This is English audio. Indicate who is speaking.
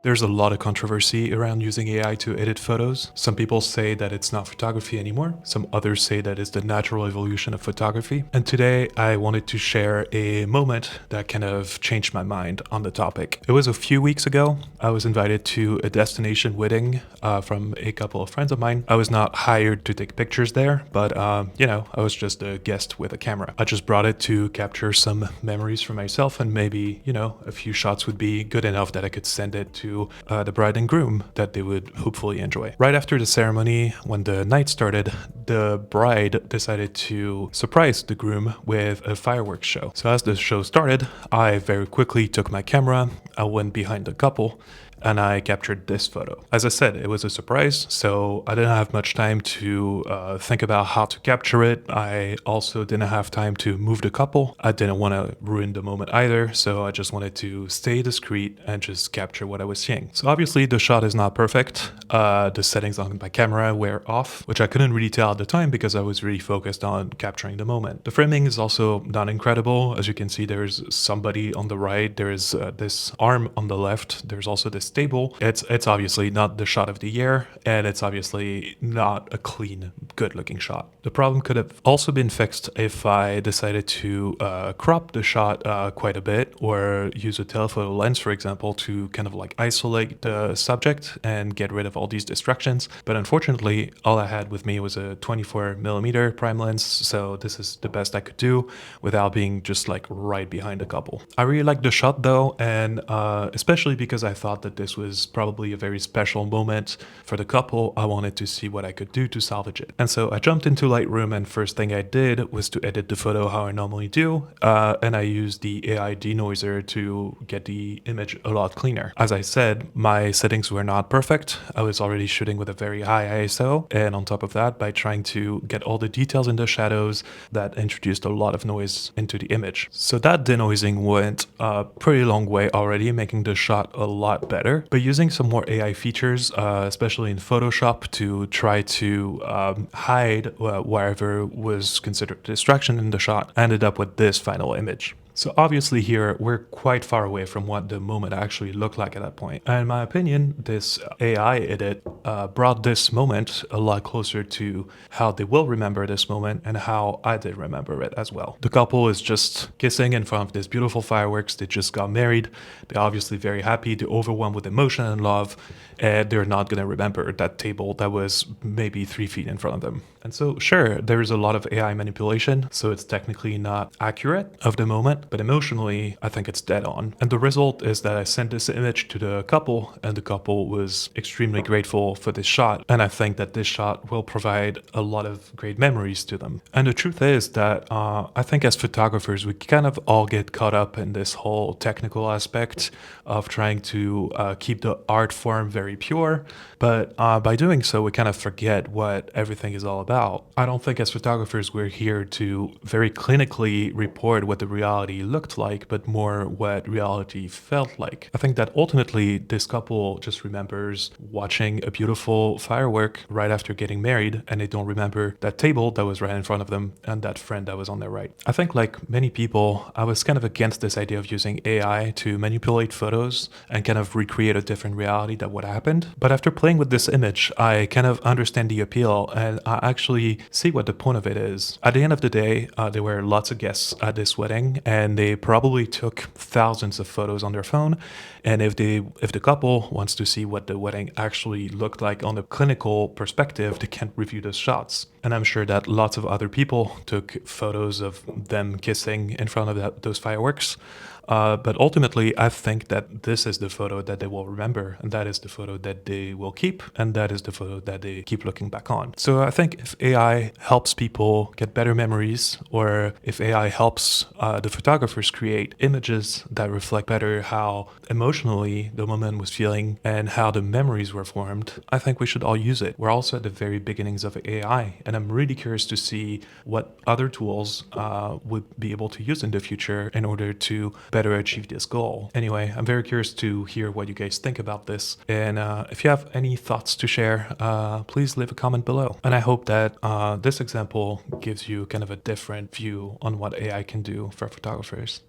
Speaker 1: There's a lot of controversy around using AI to edit photos. Some people say that it's not photography anymore. Some others say that it's the natural evolution of photography. And today I wanted to share a moment that kind of changed my mind on the topic. It was a few weeks ago. I was invited to a destination wedding from a couple of friends of mine. I was not hired to take pictures there, but I was just a guest with a camera. I just brought it to capture some memories for myself, and maybe, a few shots would be good enough that I could send it to the bride and groom that they would hopefully enjoy. Right after the ceremony, when the night started, the bride decided to surprise the groom with a fireworks show. So as the show started, I very quickly took my camera, I went behind the couple, and I captured this photo. As I said, it was a surprise, so I didn't have much time to think about how to capture it. I also didn't have time to move the couple. I didn't want to ruin the moment either, so I just wanted to stay discreet and just capture what I was seeing. So obviously the shot is not perfect. The settings on my camera were off, which I couldn't really tell at the time because I was really focused on capturing the moment. The framing is also not incredible. As you can see, there's somebody on the right, there's this arm on the left, there's also this table. It's obviously not the shot of the year, and it's obviously not a clean, good-looking shot. The problem could have also been fixed if I decided to crop the shot quite a bit, or use a telephoto lens, for example, to kind of like isolate the subject and get rid of all these distractions. But unfortunately, all I had with me was a 24mm prime lens, so this is the best I could do without being just like right behind the couple. I really liked the shot though, and especially because I thought that this was probably a very special moment for the couple. I wanted to see what I could do to salvage it. And so I jumped into Lightroom, and first thing I did was to edit the photo how I normally do, and I used the AI denoiser to get the image a lot cleaner. As I said, my settings were not perfect. I was already shooting with a very high ISO, and on top of that, by trying to get all the details in the shadows, that introduced a lot of noise into the image. So that denoising went a pretty long way already, making the shot a lot better. But using some more AI features, especially in Photoshop, to try to hide wherever was considered distraction in the shot, I ended up with this final image. So obviously here, we're quite far away from what the moment actually looked like at that point. And in my opinion, this AI edit brought this moment a lot closer to how they will remember this moment and how I did remember it as well. The couple is just kissing in front of this beautiful fireworks. They just got married. They're obviously very happy. They're overwhelmed with emotion and love. And they're not going to remember that table that was maybe 3 feet in front of them. And so sure, there's a lot of AI manipulation, so it's technically not accurate of the moment, but emotionally, I think it's dead on. And the result is that I sent this image to the couple, and the couple was extremely grateful for this shot. And I think that this shot will provide a lot of great memories to them. And the truth is that I think as photographers, we kind of all get caught up in this whole technical aspect of trying to keep the art form very pure. But by doing so, we kind of forget what everything is all about. I don't think as photographers we're here to very clinically report what the reality looked like, but more what reality felt like. I think that ultimately this couple just remembers watching a beautiful firework right after getting married, and they don't remember that table that was right in front of them and that friend that was on their right. I think like many people, I was kind of against this idea of using AI to manipulate photos and kind of recreate a different reality that what happened. But after playing with this image, I kind of understand the appeal, and I actually see what the point of it is. At the end of the day, there were lots of guests at this wedding, and they probably took thousands of photos on their phone. And if the couple wants to see what the wedding actually looked like on a clinical perspective, they can review those shots. And I'm sure that lots of other people took photos of them kissing in front of those fireworks. But ultimately, I think that this is the photo that they will remember, and that is the photo that they will keep, and that is the photo that they keep looking back on. So I think if AI helps people get better memories, or if AI helps the photographers create images that reflect better how emotionally the moment was feeling and how the memories were formed, I think we should all use it. We're also at the very beginnings of AI, and I'm really curious to see what other tools would be able to use in the future in order to better achieve this goal. Anyway, I'm very curious to hear what you guys think about this. And if you have any thoughts to share, please leave a comment below. And I hope that this example gives you kind of a different view on what AI can do for photographers.